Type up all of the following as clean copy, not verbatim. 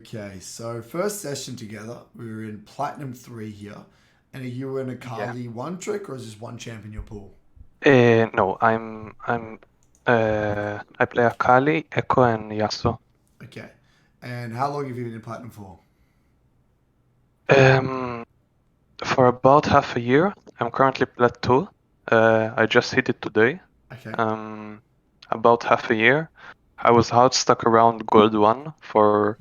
Okay, so first session together, we were in Platinum 3 here. And are you an Yeah. Akali one trick or is this one champ in your pool? No, I play Akali, Echo, and Yasuo. Okay. And how long have you been in Platinum for? Um, for about half a year. I'm currently plat 2. I just hit it today. Okay. Um, about half a year. I was hard stuck around Gold 1 for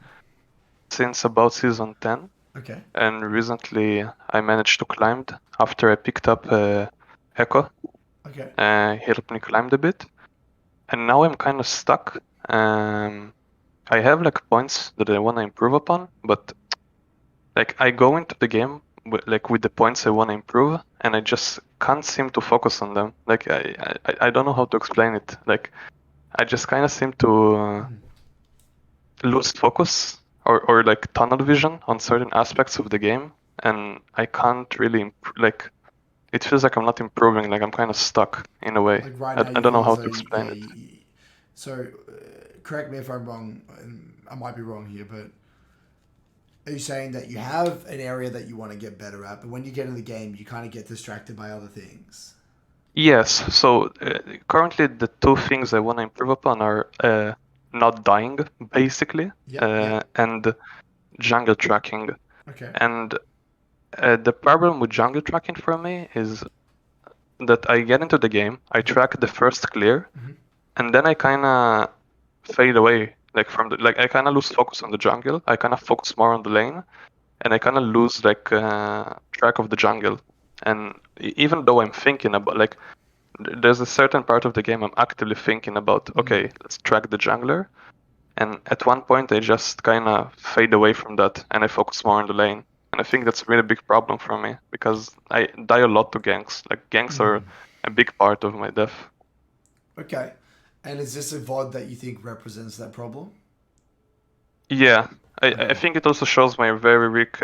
since about season 10, Okay. and recently I managed to climb after I picked up Echo. Okay. He helped me climb a bit, and now I'm kind of stuck. I have like points that I want to improve upon, but like I go into the game with the points I want to improve, and I just can't seem to focus on them. Like I don't know how to explain it. Like I just kind of seem to lose focus or like tunnel vision on certain aspects of the game, and I can't really like it feels like I'm not improving. Like I'm kind of stuck in a way. Like right now, I you don't feel know as how though, to explain it. so correct me if I'm wrong, and I might be wrong here, but are you saying that you have an area that you want to get better at, but when you get in the game, you kind of get distracted by other things? Yes, so currently the two things I want to improve upon are not dying, basically, Yep. Yep. and jungle tracking. Okay. And the problem with jungle tracking for me is that I get into the game, I track the first clear, Mm-hmm. and then I kind of fade away, like from the like I kind of lose focus on the jungle. I kind of focus more on the lane, and I kind of lose like track of the jungle. And even though I'm thinking about like there's a certain part of the game I'm actively thinking about, Mm. okay, let's track the jungler. And at one point, I just kind of fade away from that and I focus more on the lane. And I think that's a really big problem for me because I die a lot to ganks. Like, ganks are Mm. a big part of my death. Okay. And is this a VOD that you think represents that problem? Yeah, I Okay. think it also shows my very weak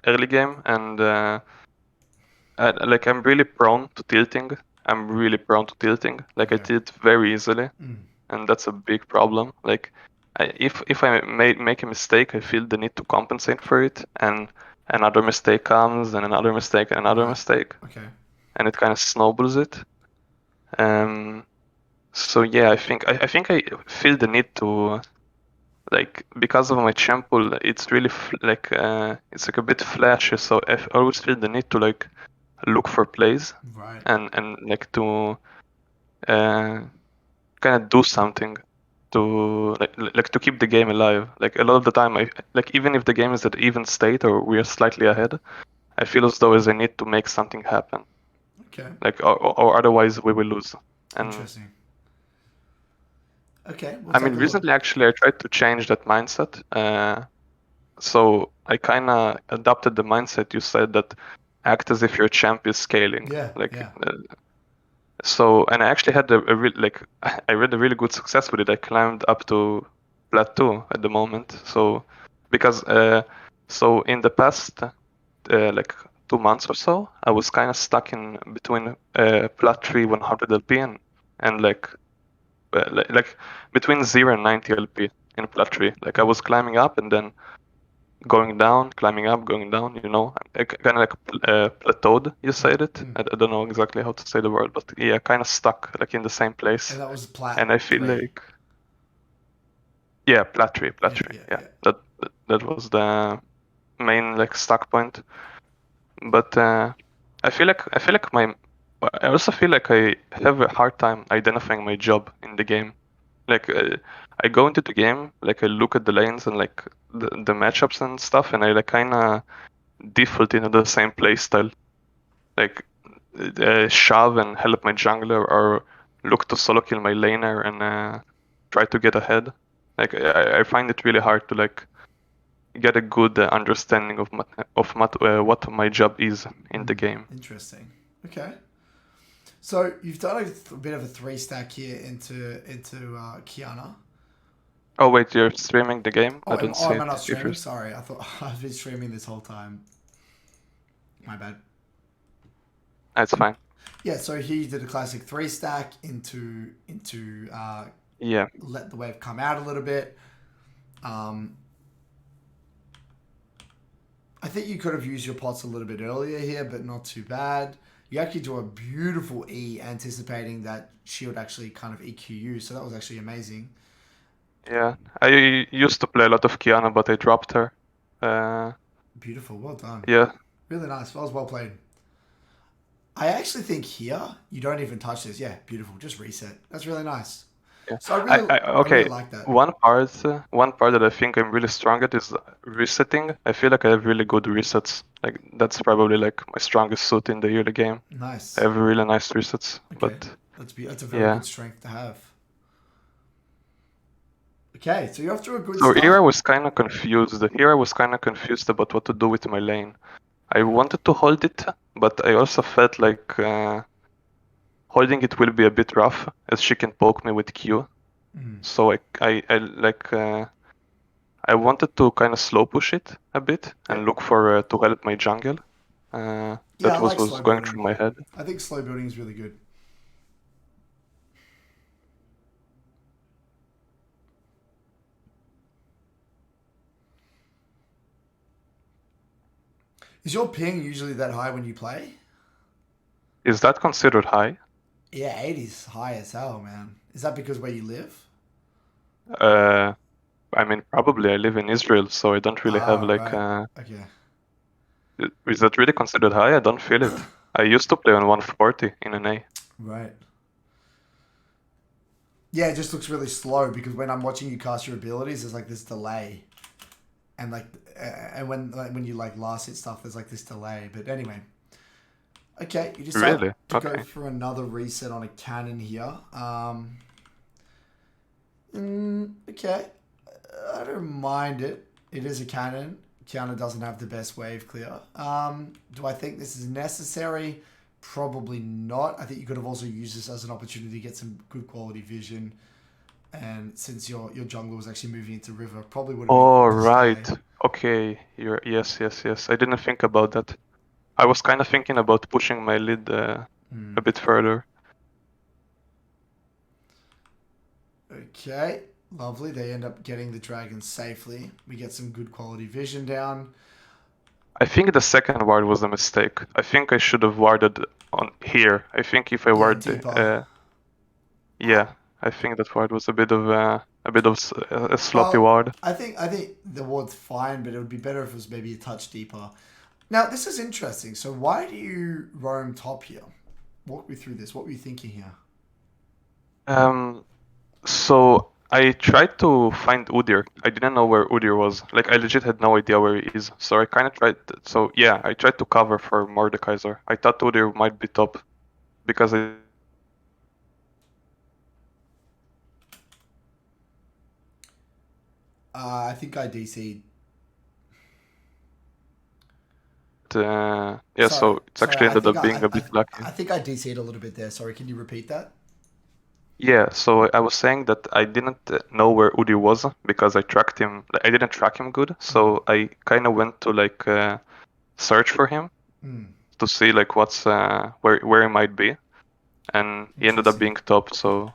early game. And like, I'm really prone to tilting. I'm really prone to tilting. Like, I Okay. tilt very easily. Mm. And that's a big problem. Like, if I make a mistake, I feel the need to compensate for it, and another mistake comes, and another mistake, and another Right. mistake, Okay. and it kind of snowballs it. Um, so yeah, I think I feel the need to like because of my champ pool, it's really it's like a bit flashy. So I always feel the need to like look for plays Right. and like to uh, kind of do something to like to keep the game alive. Like a lot of the time, I like even if the game is at even state or we are slightly ahead, I feel as though as I need to make something happen. Okay. Like or otherwise we will lose. And Interesting. Okay. We'll I take mean, a look. recently actually I tried to change that mindset. So I kind of adopted the mindset you said that act as if your champ is scaling. Yeah. Like Yeah. so, and I actually had a real like I had a really good success with it. I climbed up to plateau at the moment. So because so in the past like 2 months or so, I was kind of stuck in between plat 3 100 LP and like between 0 and 90 LP in plat 3. Like I Mm. was climbing up and then going down, climbing up, going down. You know, kind of like plateaued. You Mm. said it. Mm. I don't know exactly how to say the word, but yeah, kind of stuck like in the same place. And that was plat And I feel 3. like yeah, plat Yeah. tree. Yeah. Yeah, Yeah. that was the main like stuck point. But I feel like my I also feel like I have a hard time identifying my job in the game. Like I go into the game, like I look at the lanes and like the matchups and stuff, and I like kind of default into the same playstyle. Like shove and help my jungler, or look to solo kill my laner and try to get ahead. Like I find it really hard to like get a good understanding of what my job is in the Mm. game. Interesting. Okay. So you've done a bit of a three stack here into Qiyana. Oh wait, you're streaming the game? I don't Oh, see am I it. not If you're, streaming? Sorry, I thought I've been streaming this whole time. My bad. it's fine. Yeah, so he did a classic three stack into Yeah. let the wave come out a little bit. Um, think you could have used your pots a little bit earlier here, but not too bad. You actually do a beautiful E, anticipating that she would actually kind of EQ you. So that was actually amazing. Yeah, I used to play a lot of Qiyana, but I dropped her. Uh, Beautiful. Well done. yeah. Really nice. That was well played. I actually think here you don't even touch this. Yeah, beautiful. Just reset. That's really nice. Yeah. So I really Okay. like that. One part that I think I'm really strong at is resetting. I feel like I have really good resets. Like that's probably like my strongest suit in the early game. I Nice. have really nice resets. Okay, But that's a very yeah. good strength to have. Okay, so you're off to a good So here I start. was kind of confused. Here I was kind of confused about what to do with my lane. I wanted to hold it, but I also felt like holding it will be a bit rough, as she can poke me with Q. Mm. So I wanted to kind of slow push it a bit and Yep. look for to help my jungle. Yeah, I That like was slow going building. through my head. I think slow building is really good. Is your ping usually that high when you play? Is that considered high? Yeah, 80's high as hell, man. Is that because where you live? Uh, I mean, probably I live in Israel, so I don't really have Ah, like. right. Okay. Is that really considered high? I don't feel it. I used to play on 140 in an A. Right. Yeah, it just looks really slow because when I'm watching you cast your abilities, there's like this delay, and and when you like last hit stuff, there's like this delay. But anyway, okay, you decide Really? to go Okay. for another reset on a cannon here. Okay, I don't mind it. It is a cannon. Qiyana doesn't have the best wave clear. Do I think this is necessary? Probably not. I think you could have also used this as an opportunity to get some good quality vision. And since your jungler was actually moving into river, probably would have been Oh, good to right. stay. Okay. Yes. I didn't think about that. I was kind of thinking about pushing my lead a bit further. Okay, lovely. They end up getting the dragon safely. We get some good quality vision down. I think the second ward was a mistake. I think I should have warded on here. I think if I Yeah, warded, deeper. yeah, I think that ward was a sloppy Well, ward. I think the ward's fine, but it would be better if it was maybe a touch deeper. Now, this is interesting. So why do you roam top here? Walk me through this. What were you thinking here? Um, so I tried to find Udyr. I didn't know where Udyr was. Like I legit had no idea where he is. So I kind of tried. So yeah, I tried to cover for Mordekaiser. I thought Udyr might be top because I I think I DC'd. yeah. So it's Sorry. actually ended up being a bit lucky. I think I DC'd a little bit there. Sorry. Can you repeat that? Yeah, so I was saying that I didn't know where Udi was because I tracked him. I didn't track him good, Mm. so I kind of went to like search for him Mm. to see like what's where he might be, and he ended up Interesting. being top. So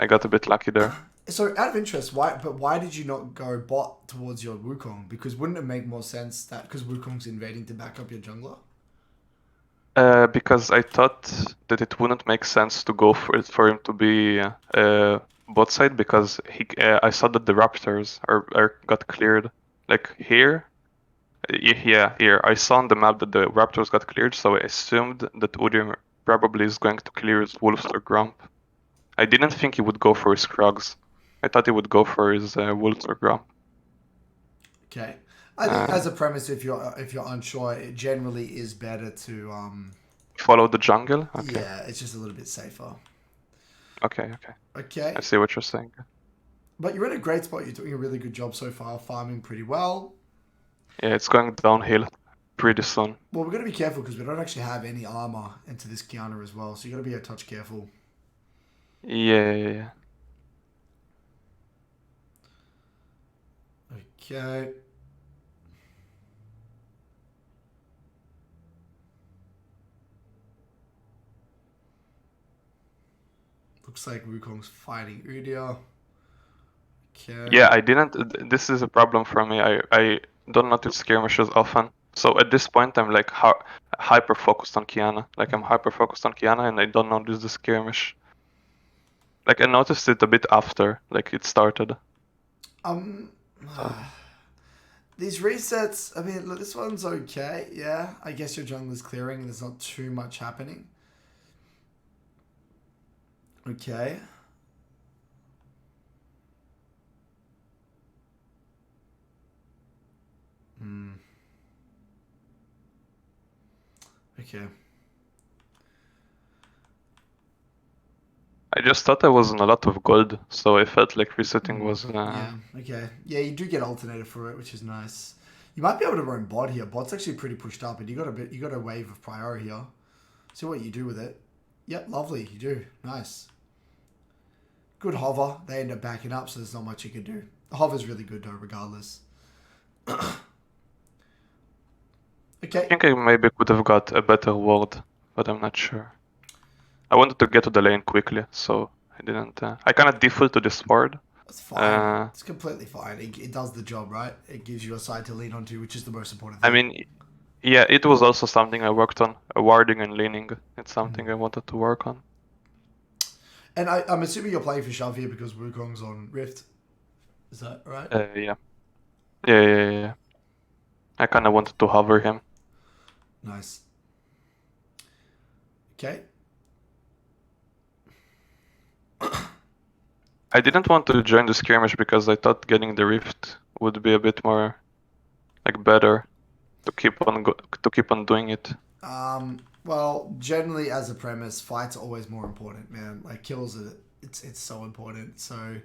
I got a bit lucky there. So, out of interest, why did you not go bot towards your Wukong? Because wouldn't it make more sense that because Wukong's invading to back up your jungler? Because I thought that it wouldn't make sense to go for him to be bot side because I saw that the Raptors are got cleared like here. Yeah, here. I saw on the map that the Raptors got cleared, so I assumed that Udyr probably is going to clear his Wolves or Grump. I didn't think he would go for his Krugs. I thought he would go for his Wolves or Grump. Okay, I think Uh, as a premise, if you're unsure, it generally is better to Follow the jungle? Okay. yeah, it's just a little bit safer. Okay. I Okay, see what you're saying. but you're in a great spot. You're doing a really good job so far, farming pretty well. Yeah, it's going downhill pretty soon. Well, we're gonna be careful because we don't actually have any armor into this Qiyana as well, so you gotta be a touch careful. Yeah. Okay. Looks like Wukong's fighting Udyr. Okay. Yeah, I didn't. This is a problem for me. I don't notice skirmishes often. So at this point, I'm like hyper focused on Qiyana. Like I'm hyper focused on Qiyana, and I don't notice the skirmish. Like I noticed it a bit after, like it started. Um, So these resets. I mean, look, this one's okay. Yeah, I guess your jungler's clearing, and there's not too much happening. Okay. Hmm. Okay. I just thought I was in a lot of gold, so I felt like resetting was. Yeah. Okay. Yeah, you do get alternator for it, which is nice. You might be able to run bot here. Bot's actually pretty pushed up, and you got a bit. You got a wave of priority here. See what you do with it. Yep, lovely. You do. Nice. Good hover. They end up backing up, so there's not much you can do. The hover's really good though, regardless. I Okay. think I maybe could have got a better ward, but I'm not sure. I wanted to get to the lane quickly, so I didn't. I kind of default to this ward. That's fine. It's completely fine. It does the job, right? It gives you a side to lean onto, which is the most important I thing. mean, yeah, it was also something I worked on. Warding and leaning. It's something I wanted to work on. And I'm assuming you're playing for Shove here because Wukong's on Rift. Is that right? Yeah. I kind of wanted to hover him. Nice. Okay. I didn't want to join the skirmish because I thought getting the rift would be a bit more, like, better to keep on doing it. Well, generally as a premise, fights are always more important, man. Like kills are it's so important. So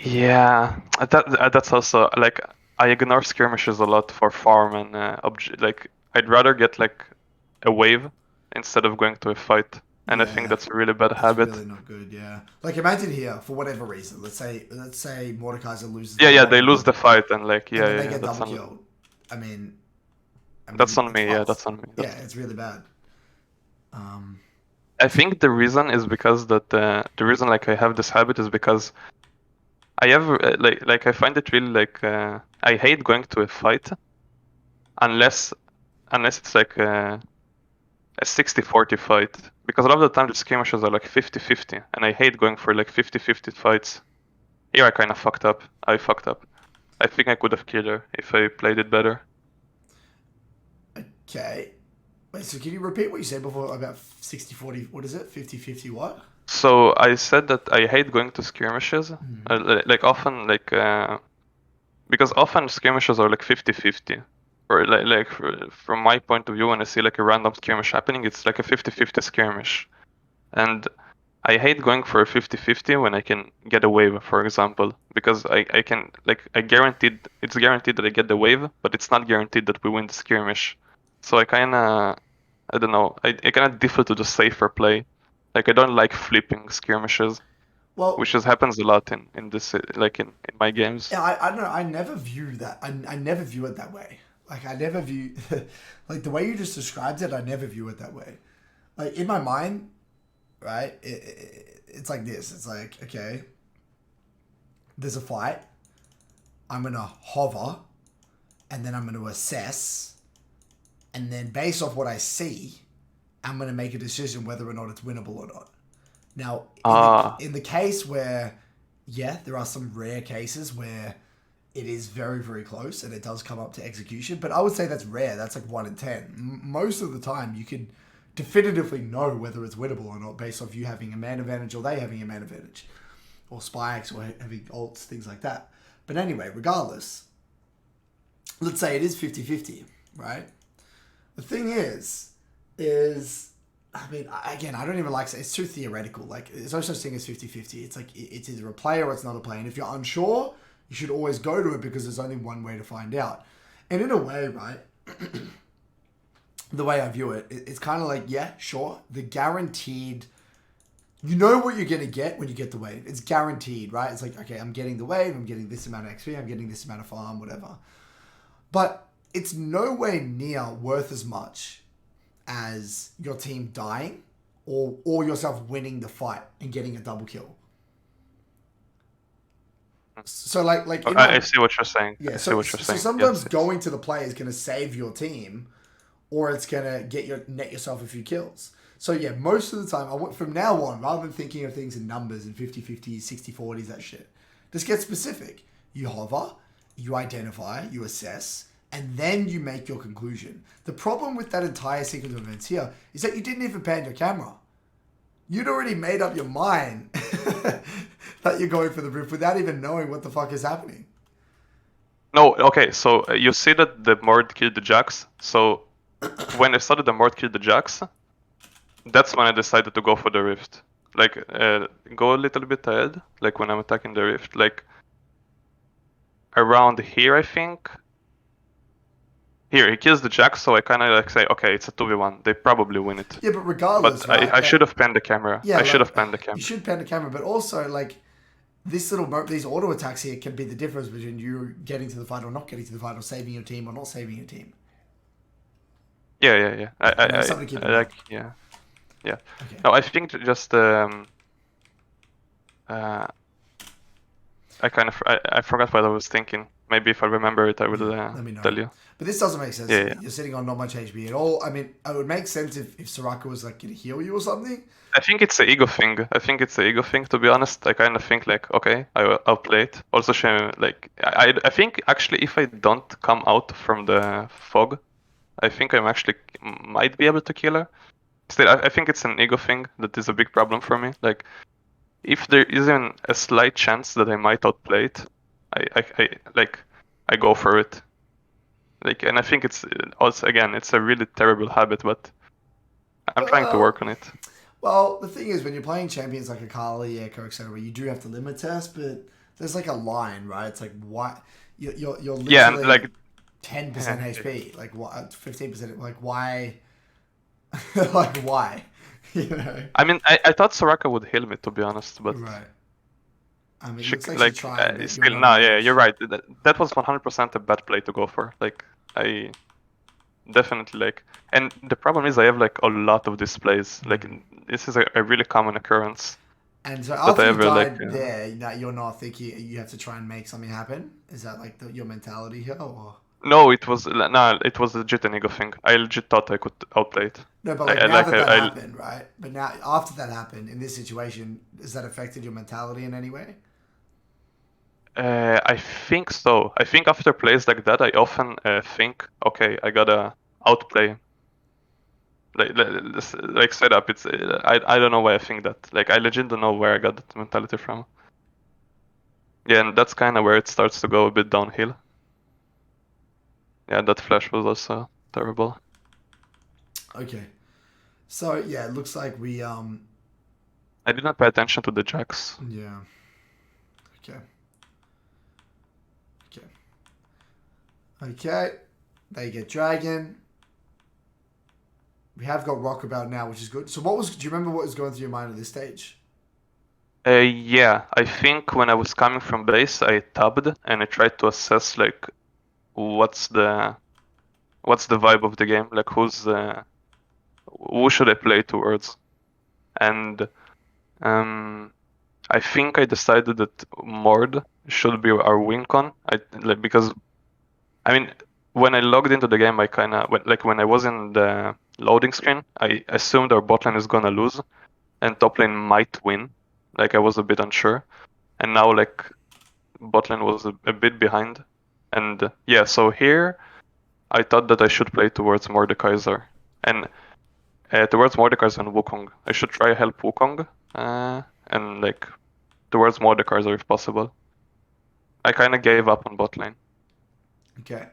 Yeah, that's also like I ignore skirmishes a lot for farm and like I'd rather get like a wave instead of going to a fight, and I think yeah, that's a really bad it's habit. really not good. Yeah, like imagine here for whatever reason. Let's say Mordekaiser loses. Yeah, the they fight, lose the fight and like and then they get that's double on killed. I mean, that's on it's me. Yeah, fucked. that's on me. Yeah, it's really bad. Um, I think the reason is because that the reason like I have this habit is because I have like I find it really like I hate going to a fight unless it's like a 60-40 fight, because a lot of the time the skirmishes are like 50-50, and I hate going for like 50-50 fights. Here I kind of fucked up. I fucked up. I think I could have killed her if I played it better. okay. Wait, so can you repeat what you said before about 60-40? What is it? 50-50 what? So I said that I hate going to skirmishes, like often because often skirmishes are like 50-50. Or like from my point of view, when I see like a random skirmish happening, it's like a 50-50 skirmish. And I hate going for a 50-50 when I can get a wave, for example, because I can like it's guaranteed that I get the wave, but it's not guaranteed that we win the skirmish. So I don't know, I kinda default to the safer play. Like I don't like flipping skirmishes, Well, which just happens a lot in this like in my games. yeah, I don't know. I never view that. I never view it that way. Like I never view, like the way you just described it. I never view it that way. Like in my mind, right? It's like this. It's like okay, there's a fight. I'm gonna hover, and then I'm gonna assess, and then based off what I see, I'm gonna make a decision whether or not it's winnable or not. Now, in the case where, yeah, there are some rare cases where it is very, very close and it does come up to execution, but I would say that's rare. That's like 1 in 10. Most of the time, you can definitively know whether it's winnable or not based off you having a man advantage or they having a man advantage, or spikes or having ults, things like that. But anyway, regardless, let's say it is 50-50, right? The thing is I mean, again, I don't even like it's too theoretical. Like, there's no such thing as 50-50. It's like it's either a play or it's not a play. And if you're unsure, you should always go to it because there's only one way to find out. And in a way, right, the way I view it, it's kind of like, yeah, sure, the guaranteed. You know what you're going to get when you get the wave. It's guaranteed, right? It's like, okay, I'm getting the wave. I'm getting this amount of XP. I'm getting this amount of farm, whatever. But it's no way near worth as much as your team dying or yourself winning the fight and getting a double kill. So like in I my see what you're saying. yeah. I see what you're So saying. Yes, sometimes yes. going to the play is going to save your team, or it's going to net yourself a few kills. So yeah, most of the time, from now on, rather than thinking of things in numbers and 50-50s, 60-40s, that shit, just get specific. You hover, you identify, you assess, and then you make your conclusion. The problem with that entire sequence of events here is that you didn't even pan your camera. You'd already made up your mind that you're going for the rift without even knowing what the fuck is happening. No, okay, so you see that the Mord killed the Jax. So when I started the Mord killed the Jax, that's when I decided to go for the rift. Like, go a little bit ahead, like when I'm attacking the rift, like around here, I think. Here, he kills the Jax, so I kind of like say, okay, it's a 2v1. They probably win it. Yeah, but regardless, But right? I should have panned the camera. Yeah, I should like have panned the you camera. should pan the camera, but also like these auto attacks here can be the difference between you getting to the fight or not getting to the fight, or saving your team or not saving your team. Yeah. Something to keep in mind. Like, yeah. Okay. No, I think just I forgot what I was thinking. Maybe if I remember it, I will Let me know. tell you. But this doesn't make sense to Yeah. me. You're sitting on not much HP at all. I mean, it would make sense if Soraka was like going to heal you or something. I think it's the ego thing. To be honest. I kind of think like, okay, I'll play it. Also, like I think actually if I don't come out from the fog, I think I'm actually might be able to kill her. Still, I think it's an ego thing that is a big problem for me. Like, if there is even a slight chance that I might outplay it, I go for it. Like, and I think it's also, again, it's a really terrible habit, but I'm trying to work on it. Well, the thing is, when you're playing champions like Akali, Echo, etc., you do have to limit test, but there's like a line, right? It's like what you're literally Yeah, and like 10% HP, like what 15%, like why, like why, you know? I mean, I thought Soraka would heal me, to be honest, but Right. I mean, it she looks like she like tried, but you're still not no, a yeah, mage. you're right. That was 100% a bad play to go for. Like, I definitely like, and the problem is I have like a lot of displays. Like, this is a really common occurrence. And so That I after you ever like. died there, you're not thinking you have to try and make something happen. Is that like your mentality here, or No, it was legit an ego thing. I legit thought I could outplay it. no? But I, like I now like that that I happened, right? But now after that happened in this situation, has that affected your mentality in any way? I think so. I think after plays like that, I often think, okay, I gotta outplay. Like setup. It's I don't know why I think that. Like, I legit don't know where I got that mentality from. Yeah, and that's kind of where it starts to go a bit downhill. Yeah, that flash was also terrible. Okay. So yeah, it looks like we I did not pay attention to the jacks. yeah. Okay. Okay. Okay. They get dragon. We have got rock about now, which is good. So do you remember what was going through your mind at this stage? Yeah, I think when I was coming from base, I tabbed and I tried to assess like what's the vibe of the game, like who should I play towards, and I think I decided that Mord should be our win con. Because I mean, when I logged into the game, I kind of when I was in the loading screen, I assumed our bot lane is gonna lose and top lane might win. Like, I was a bit unsure, and now like bot lane was a bit behind, and yeah. So here, I thought that I should play towards Mordekaiser and towards Mordekaiser and Wukong. I should try help Wukong and like towards Mordekaiser if possible. I kind of gave up on bot lane. Okay.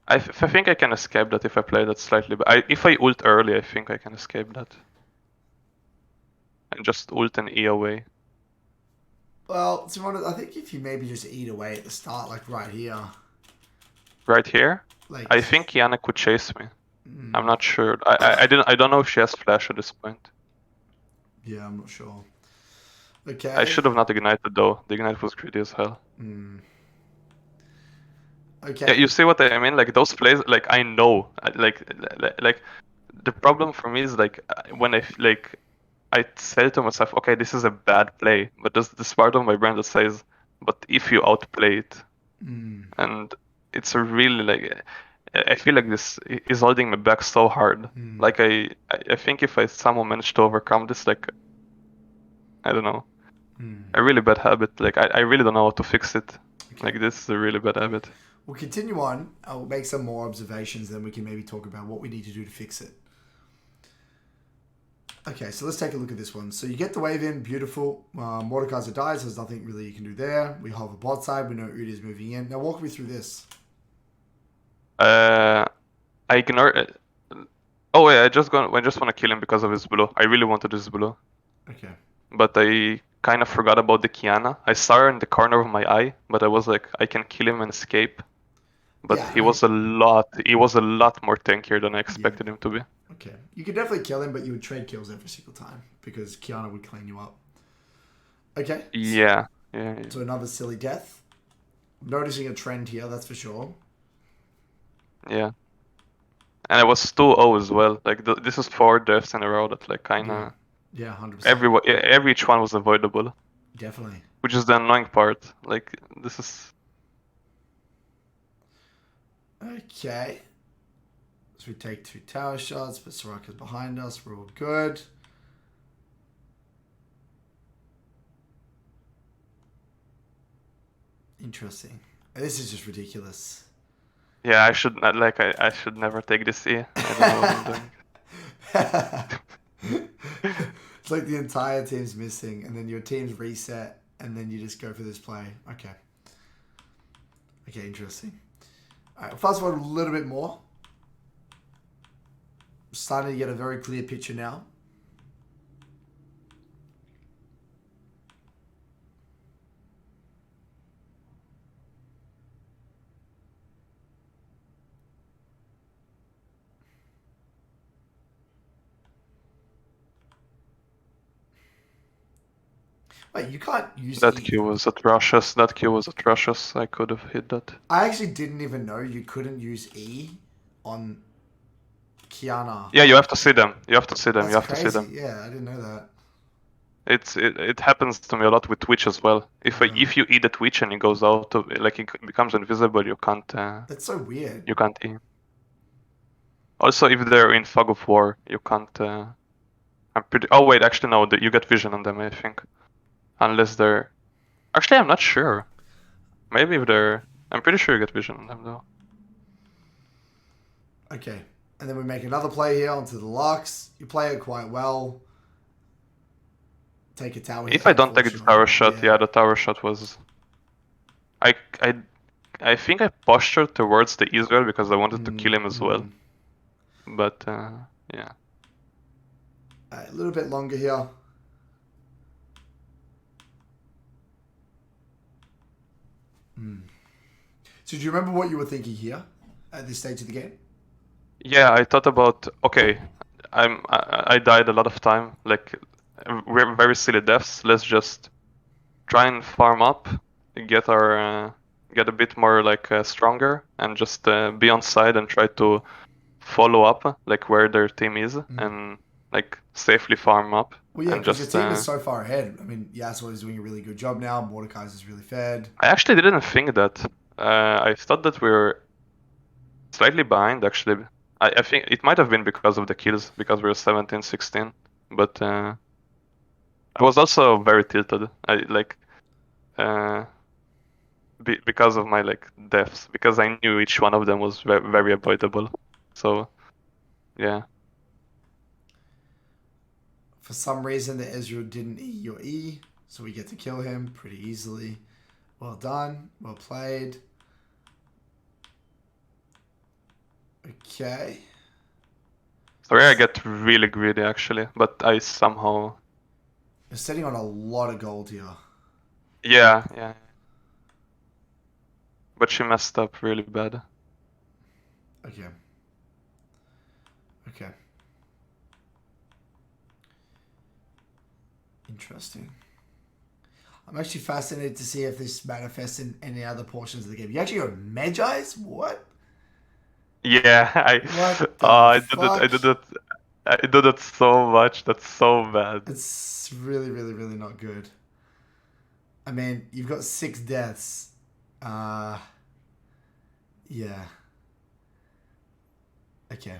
I think I can escape that if I play that slightly. But if I ult early, I think I can escape that. And just ult and E away. Well, Simona, I think if you maybe just eat away at the start, like right here. Right here, Like I think Qiyana could chase me. I'm not sure. I don't know if she has flash at this point. yeah, I'm not sure. Okay. I should have not ignited though. The ignite was greedy as hell. Okay. Yeah, you see what I mean? Like those plays, like I know, like the problem for me is like when like I say to myself, okay, this is a bad play, but there's this part of my brain that says, but if you outplay it, and it's a really like I feel like this is holding me back so hard. Like I think if I somehow manage to overcome this, like I don't know, a really bad habit. Like I really don't know how to fix it. Okay. Like this is a really bad habit. We'll continue on. I'll make some more observations, then we can maybe talk about what we need to do to fix it. Okay, so let's take a look at this one. So you get the wave in, beautiful. Mordekaiser dies, there's nothing really you can do there. We hover bot side, we know Udi is moving in. Now walk me through this. I ignore it. Oh wait, I just want to kill him because of his blue. I really wanted his blue, Okay. but I kind of forgot about the Qiyana. I saw her in the corner of my eye, but I was like, I can kill him and escape. But Yeah, he was a lot more tankier than I expected him to be. Okay. You could definitely kill him, but you would trade kills every single time because Qiyana would clean you up. Okay. Yeah. So another silly death. Noticing a trend here, that's for sure. Yeah. And it was 2-0 as well. Like this is 4 deaths in a row that like kind of Yeah, 100%. every each one was avoidable, Definitely. which is the annoying part. Like this is Okay. So we take 2 tower shots, but Soraka's behind us. We're all good. Interesting. This is just ridiculous. yeah. I should not like I should never take this E. I don't know what I'm doing. It's like the entire team's missing, and then your team's reset, and then you just go for this play. Okay. Okay, interesting. All right, fast forward a little bit more. Starting to get a very clear picture now. Wait, you can't use That E. Q was atrocious. That Q was atrocious. I could have hit that. I actually didn't even know you couldn't use E on Qiyana. Yeah, you have to see them. You have to see them. That's You have to see crazy. them. Yeah, I didn't know that. It happens to me a lot with Twitch as well. If you eat a Twitch and it goes out, like it becomes invisible, you can't. That's so weird. You can't eat. Also, if they're in fog of war, you can't. I'm pretty. Oh wait, actually no. You get vision on them, I think, unless they're. Actually, I'm not sure. Maybe if they're. I'm pretty sure you get vision on them though. Okay. And then we make another play here onto the Lux. You play it quite well. Take a tower hit. If I don't take the tower shot, yeah, the tower shot was. I I I think I postured towards the Israel because I wanted to kill him as well. But yeah. A little bit longer here. So do you remember what you were thinking here at this stage of the game? Yeah, I thought about okay, I died a lot of time, like we're very silly deaths. Let's just try and farm up, get our get a bit more like stronger, and just be on side and try to follow up like where their team is and like safely farm up. Well, yeah, And because your just team is so far ahead. I mean, Yasuo is doing a really good job now. Mordekaiser's really fed. I actually didn't think that. I thought that we were slightly behind actually. I think it might have been because of the kills, because we were 17-16. But I was also very tilted. I like because of my like deaths, because I knew each one of them was very avoidable. So yeah. For some reason, the Ezreal didn't E your E, so we get to kill him pretty easily. Well done. Well played. Okay. Sorry, I get really greedy actually, but I somehow. You're sitting on a lot of gold here. Yeah. But she messed up really bad. Okay. Okay. Interesting. I'm actually fascinated to see if this manifests in any other portions of the game. You actually go Magi's? What? Yeah, What the I did it. fuck? I did it so much. That's so bad. It's really, really, really not good. I mean, you've got 6 deaths. Uh, yeah. Okay.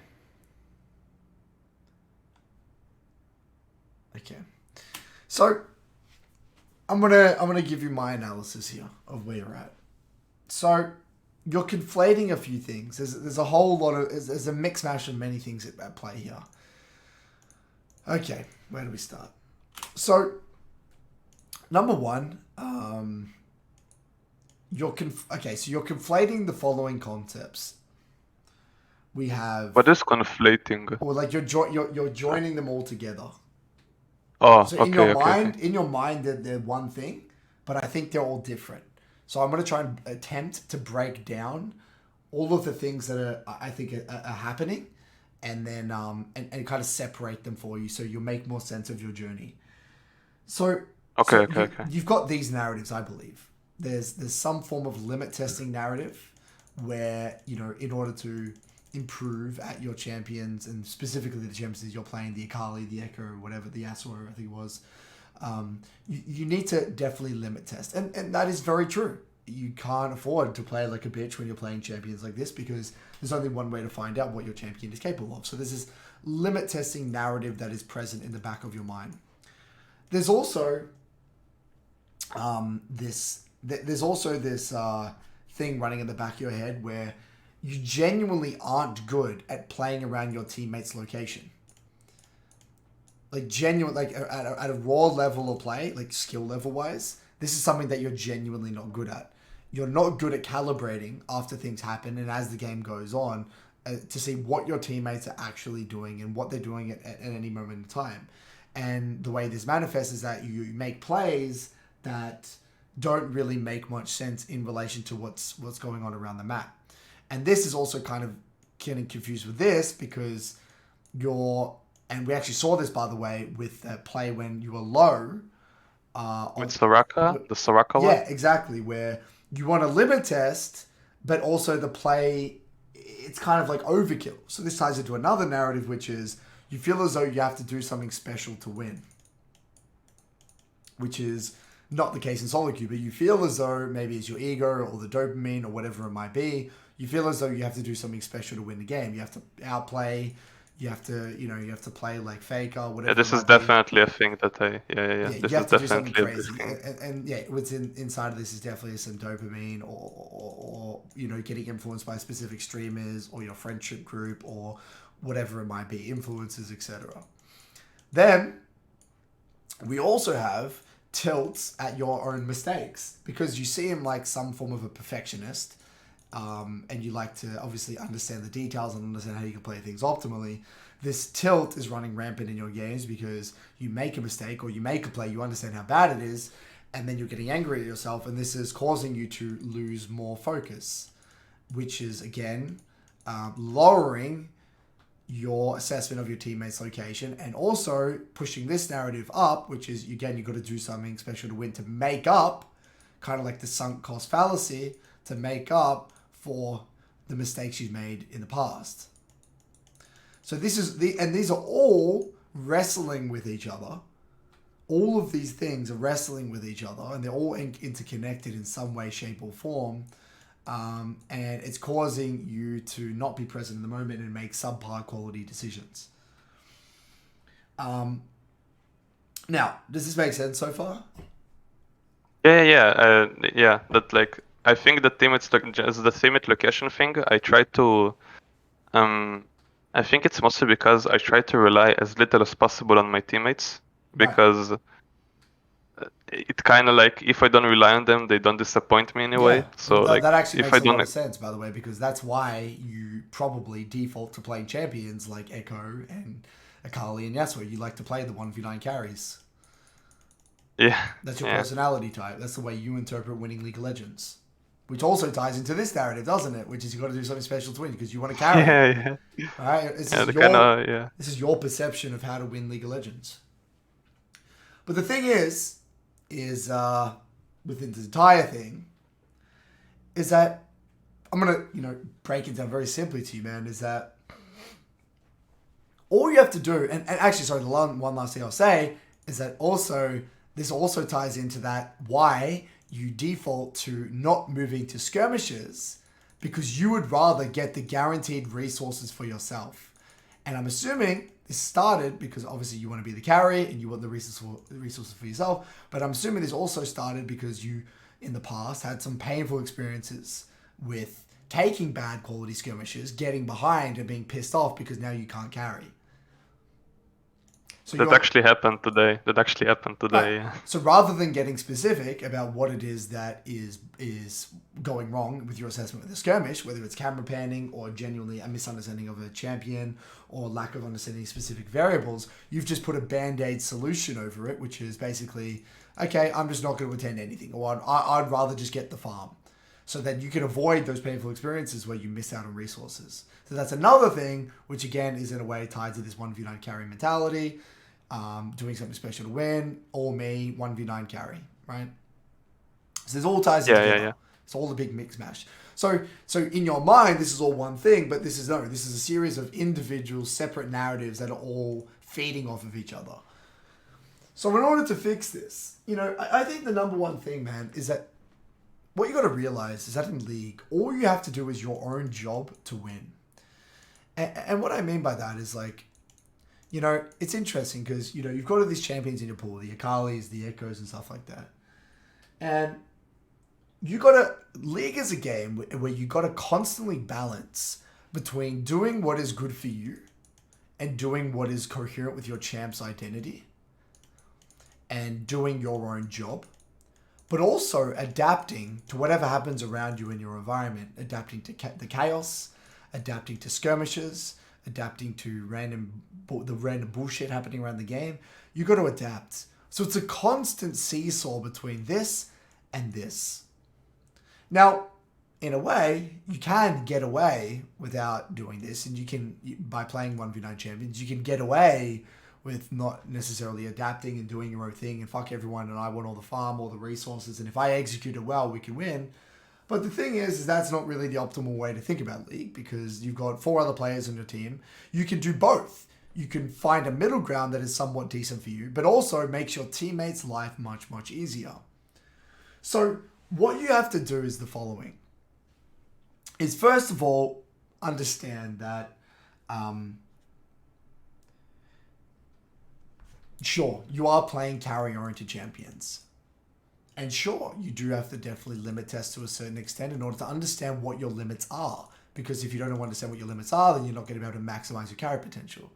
Okay. So I'm gonna give you my analysis here of where you're at. So you're conflating a few things. There's a whole lot of there's a mix mash of many things at play here. Okay, where do we start? So number one, so you're conflating the following concepts. We have, What is conflating? or like you're joining them all together. Oh, So okay, okay, okay. in your mind, they're one thing, but I think they're all different. So I'm going to try and attempt to break down all of the things that I think are happening, and then and kind of separate them for you, so you'll make more sense of your journey. So Okay, okay, okay. you've got these narratives, I believe. There's some form of limit testing narrative where, in order to improve at your champions, and specifically the champions you're playing, the Akali, the Echo, whatever, the Asura, I think it was, you need to definitely limit test. And that is very true. You can't afford to play like a bitch when you're playing champions like this, because there's only one way to find out what your champion is capable of. So there's this limit testing narrative that is present in the back of your mind. There's also this thing running in the back of your head where you genuinely aren't good at playing around your teammate's location. Like genuine, like at a raw level of play, like skill level wise, this is something that you're genuinely not good at. You're not good at calibrating after things happen and as the game goes on, to see what your teammates are actually doing and what they're doing at any moment in time. And the way this manifests is that you make plays that don't really make much sense in relation to what's going on around the map. And this is also kind of getting confused with this, because and we actually saw this, by the way, with a play when you were low. With Soraka, the Soraka one. Yeah, exactly. Where you want to limit test, but also the play, it's kind of like overkill. So this ties into another narrative, which is you feel as though you have to do something special to win, which is not the case in solo queue, but you feel as though maybe it's your ego or the dopamine or whatever it might be. You feel as though you have to do something special to win the game. You have to outplay. You have to play like Faker, whatever. Yeah, this it is might be. definitely a thing that Yeah, This you have is to do something definitely a crazy, thing. and yeah, what's inside of this is definitely some dopamine, or getting influenced by specific streamers or your friendship group or whatever it might be, influencers, etc. Then we also have tilts at your own mistakes, because you see him like some form of a perfectionist, and you like to obviously understand the details and understand how you can play things optimally. This tilt is running rampant in your games because you make a mistake or you make a play, you understand how bad it is, and then you're getting angry at yourself, and this is causing you to lose more focus, which is again lowering your assessment of your teammate's location, and also pushing this narrative up, which is, again, you've got to do something special to win, to make up, kind of like the sunk cost fallacy, to make up for the mistakes you've made in the past. So these are all wrestling with each other. All of these things are wrestling with each other, and they're all interconnected in some way, shape, or form. And it's causing you to not be present in the moment and make subpar quality decisions. Now, does this make sense so far? Yeah. That, like, I think the teammate location thing. I think it's mostly because I try to rely as little as possible on my teammates, because it kind of like, if I don't rely on them, they don't disappoint me anyway. Yeah, So like, that actually if makes I a lot don't, of sense, by the way, because that's why you probably default to playing champions like Echo and Akali and Yasuo. You like to play the 1v9 carries. yeah, That's your yeah, personality type. That's the way you interpret winning League of Legends. Which also ties into this narrative, doesn't it? Which is, you've got to do something special to win because you want to carry. yeah. All right, this is your perception of how to win League of Legends. But the thing is is within the entire thing is that I'm gonna break it down very simply to you, man. Is that all you have to do, and actually, sorry, the one last thing I'll say is that this also ties into that why you default to not moving to skirmishes, because you would rather get the guaranteed resources for yourself. And I'm assuming this started because obviously you want to be the carry and you want the resources for yourself. But I'm assuming this also started because you, in the past, had some painful experiences with taking bad quality skirmishes, getting behind and being pissed off because now you can't carry. So that actually happened today. Right. So rather than getting specific about what it is that is going wrong with your assessment of the skirmish, whether it's camera panning or genuinely a misunderstanding of a champion or lack of understanding specific variables, you've just put a band-aid solution over it, which is basically, okay, I'm just not going to attend anything, or I'd rather just get the farm. So that you can avoid those painful experiences where you miss out on resources. So that's another thing, which again is in a way tied to this 1v9 carry mentality. Doing something special to win, all me, 1v9 carry, right? So there's all ties together. Yeah. It's all the big mix mash. So in your mind, this is all one thing, but this is a series of individual separate narratives that are all feeding off of each other. So in order to fix this, I think the number one thing, man, is that what you got to realize is that in League, all you have to do is your own job to win. And what I mean by that is like, it's interesting because, you've got all these champions in your pool, the Akalis, the Echoes and stuff like that. And League is a game where you got to constantly balance between doing what is good for you and doing what is coherent with your champ's identity and doing your own job, but also adapting to whatever happens around you in your environment, adapting to the chaos, adapting to skirmishes, adapting to the random bullshit happening around the game. You got to adapt. So it's a constant seesaw between this and this. Now, in a way, you can get away without doing this, and you can, by playing 1v9 champions, you can get away with not necessarily adapting and doing your own thing and fuck everyone and I want all the farm, all the resources, and if I execute it well, we can win. But the thing is that's not really the optimal way to think about League, because you've got 4 other players on your team. You can do both. You can find a middle ground that is somewhat decent for you, but also makes your teammates' life much, much easier. So what you have to do is the following. Is first of all, understand that, sure, you are playing carry-oriented champions. And sure, you do have to definitely limit test to a certain extent in order to understand what your limits are. Because if you don't understand what your limits are, then you're not going to be able to maximize your carry potential.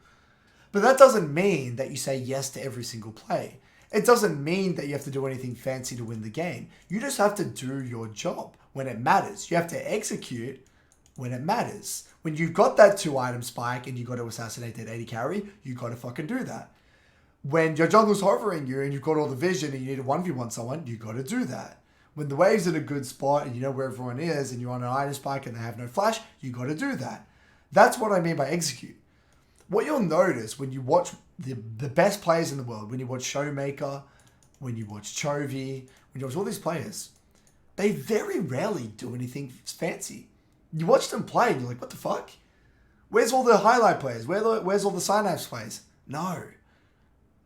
But that doesn't mean that you say yes to every single play. It doesn't mean that you have to do anything fancy to win the game. You just have to do your job when it matters. You have to execute when it matters. When you've got that 2-item spike and you've got to assassinate that 80 carry, you've got to fucking do that. When your jungle's hovering you and you've got all the vision and you need to 1v1 someone, you got to do that. When the wave's in a good spot and you know where everyone is and you're on an item spike and they have no flash, you got to do that. That's what I mean by execute. What you'll notice when you watch the best players in the world, when you watch Showmaker, when you watch Chovy, when you watch all these players, they very rarely do anything fancy. You watch them play and you're like, what the fuck? Where's all the highlight players? Where's all the synapse plays? No.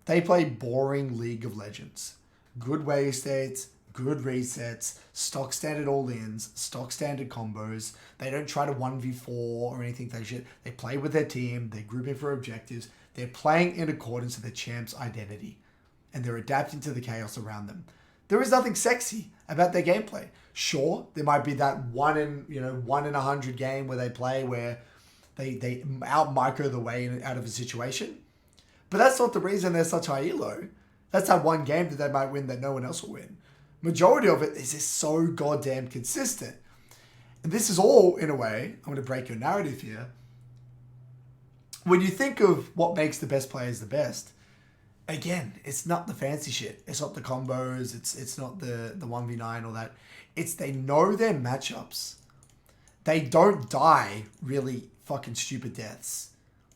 They play boring League of Legends. Good wave states, good resets, stock standard all-ins, stock standard combos. They don't try to 1v4 or anything like that shit. They play with their team. They're grouping for objectives. They're playing in accordance to their champ's identity. And they're adapting to the chaos around them. There is nothing sexy about their gameplay. Sure, there might be that 1 in 100 game where they play where they out-micro the way out of a situation. But that's not the reason they're such high elo. That's that one game that they might win that no one else will win. Majority of it is just so goddamn consistent. And this is all, in a way, I'm going to break your narrative here. When you think of what makes the best players the best, again, it's not the fancy shit. It's not the combos. It's not the 1v9 or that. It's they know their matchups. They don't die really fucking stupid deaths.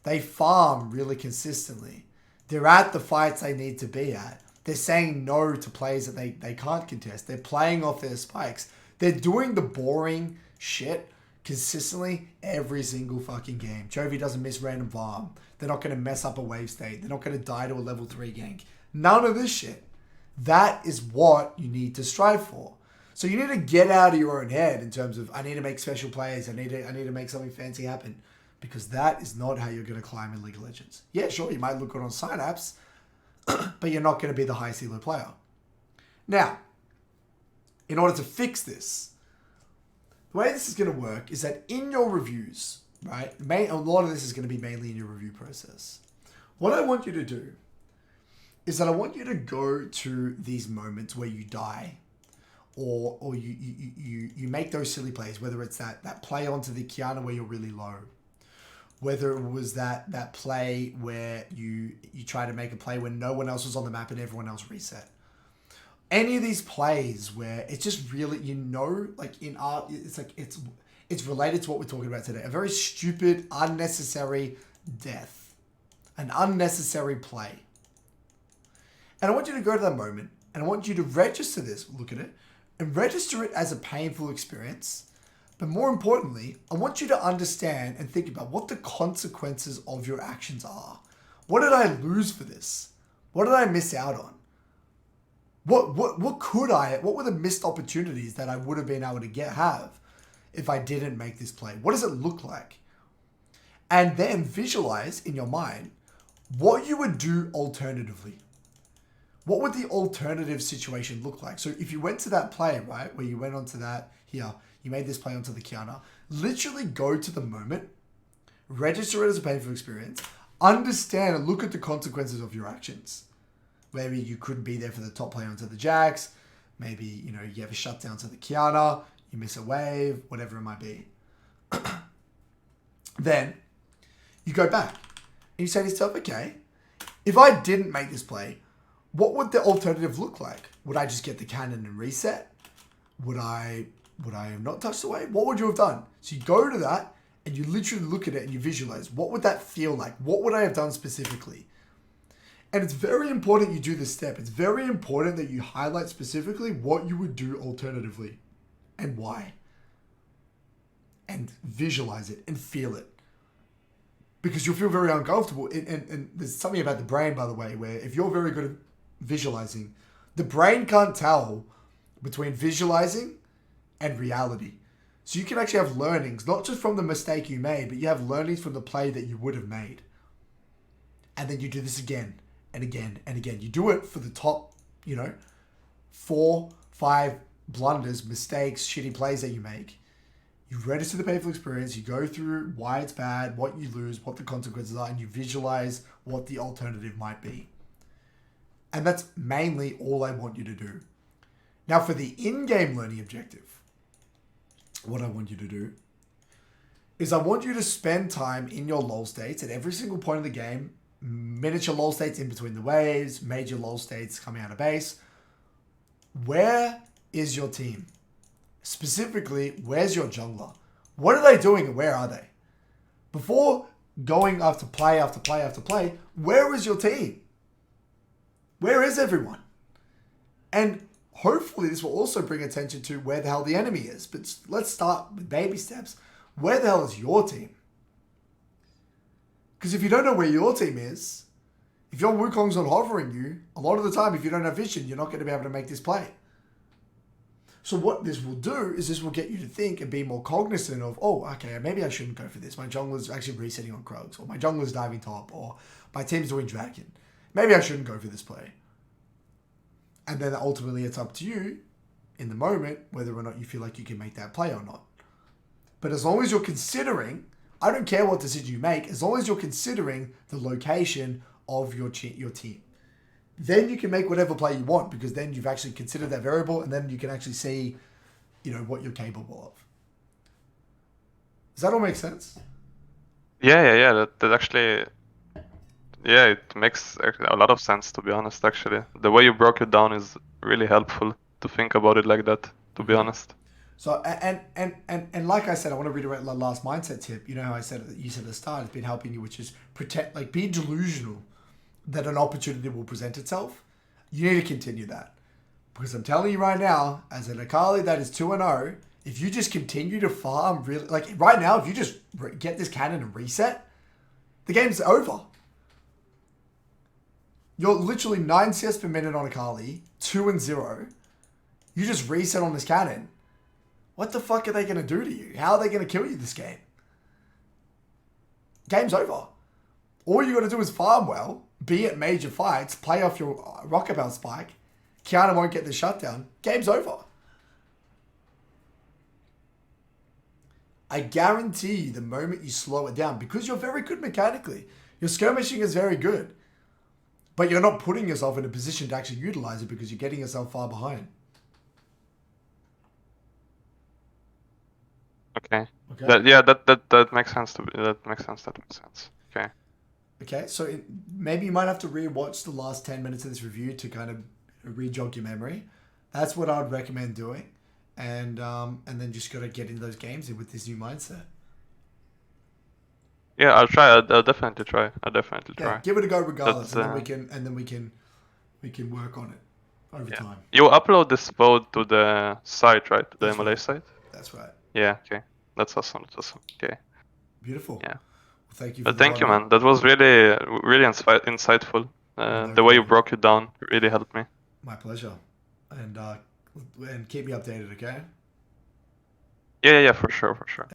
They farm really consistently. They're at the fights they need to be at. They're saying no to plays that they can't contest. They're playing off their spikes. They're doing the boring shit consistently every single fucking game. Chovy doesn't miss random farm. They're not going to mess up a wave state. They're not going to die to a level 3 gank. None of this shit. That is what you need to strive for. So you need to get out of your own head in terms of, I need to make special plays. I need to make something fancy happen. Because that is not how you're going to climb in League of Legends. Yeah, sure, you might look good on sign-ups, but you're not going to be the highest elo player. Now, in order to fix this, the way this is going to work is that in your reviews, right, a lot of this is going to be mainly in your review process. What I want you to do is that I want you to go to these moments where you die, or you make those silly plays, whether it's that play onto the Qiyana where you're really low, whether it was that play where you try to make a play when no one else was on the map and everyone else reset. Any of these plays where it's just really, like in art, it's like it's related to what we're talking about today. A very stupid, unnecessary death. An unnecessary play. And I want you to go to that moment and I want you to register this, look at it, and register it as a painful experience. But more importantly, I want you to understand and think about what the consequences of your actions are. What did I lose for this? What did I miss out on? What were the missed opportunities that I would have been able to have if I didn't make this play? What does it look like? And then visualize in your mind what you would do alternatively. What would the alternative situation look like? So if you went to that play, right, where you went onto that here, you made this play onto the Qiyana, literally go to the moment, register it as a painful experience, understand and look at the consequences of your actions. Maybe you couldn't be there for the top play onto the Jax. Maybe, you have a shutdown to the Qiyana, you miss a wave, whatever it might be. Then you go back and you say to yourself, okay, if I didn't make this play, what would the alternative look like? Would I just get the cannon and reset? Would I have not touched the wave? What would you have done? So you go to that and you literally look at it and you visualize, what would that feel like? What would I have done specifically? And it's very important you do this step. It's very important that you highlight specifically what you would do alternatively and why. And visualize it and feel it. Because you'll feel very uncomfortable. And there's something about the brain, by the way, where if you're very good at visualizing, the brain can't tell between visualizing and reality. So you can actually have learnings, not just from the mistake you made, but you have learnings from the play that you would have made. And then you do this again and again and again. You do it for the top, 4, 5 blunders, mistakes, shitty plays that you make. You register the painful experience, you go through why it's bad, what you lose, what the consequences are, and you visualize what the alternative might be. And that's mainly all I want you to do. Now for the in-game learning objective, what I want you to do is I want you to spend time in your lull states at every single point of the game, miniature lull states in between the waves, major lull states coming out of base. Where is your team? Specifically, where's your jungler? What are they doing and where are they? Before going after play after play after play, where is your team? Where is everyone? And hopefully this will also bring attention to where the hell the enemy is. But let's start with baby steps. Where the hell is your team? Because if you don't know where your team is, if your Wukong's not hovering you, a lot of the time, if you don't have vision, you're not going to be able to make this play. So what this will do is this will get you to think and be more cognizant of, oh, okay, maybe I shouldn't go for this. My jungler's actually resetting on Krugs, or my jungler's diving top, or my team's doing Dragon. Maybe I shouldn't go for this play. And then ultimately it's up to you in the moment whether or not you feel like you can make that play or not. But as long as you're considering, I don't care what decision you make, as long as you're considering the location of your team. Then you can make whatever play you want, because then you've actually considered that variable, and then you can actually see, what you're capable of. Does that all make sense? Yeah. That actually, it makes a lot of sense, to be honest, actually. The way you broke it down is really helpful to think about it like that, to be honest. So, and like I said, I want to reiterate the last mindset tip. You know how you said at the start, it's been helping you, which is be delusional that an opportunity will present itself. You need to continue that. Because I'm telling you right now, as an Akali that is 2-0, if you just continue to farm, really, like right now, if you just get this cannon and reset, the game's over. You're literally 9 CS per minute on Akali, 2-0. You just reset on this cannon. What the fuck are they going to do to you? How are they going to kill you this game? Game's over. All you got to do is farm well, be at major fights, play off your rocket bell spike. Qiyana won't get the shutdown. Game's over. I guarantee you the moment you slow it down, because you're very good mechanically, your skirmishing is very good, but you're not putting yourself in a position to actually utilize it because you're getting yourself far behind. Okay. Okay. That makes sense to me. That makes sense. Okay. Okay, so maybe you might have to re-watch the last 10 minutes of this review to kind of re-jog your memory. That's what I would recommend doing. And then just got to get into those games with this new mindset. Yeah, I'll try. I'll definitely try. Yeah, give it a go regardless, But, and then we can work on it over time. You upload this code to the site, right? The That's MLA right. site? That's right. Yeah, okay. That's awesome. Okay. Beautiful. Yeah. Well, thank you. But thank you, man. That was really insightful. The way you broke it down really helped me. My pleasure. And keep me updated, okay? Yeah, for sure.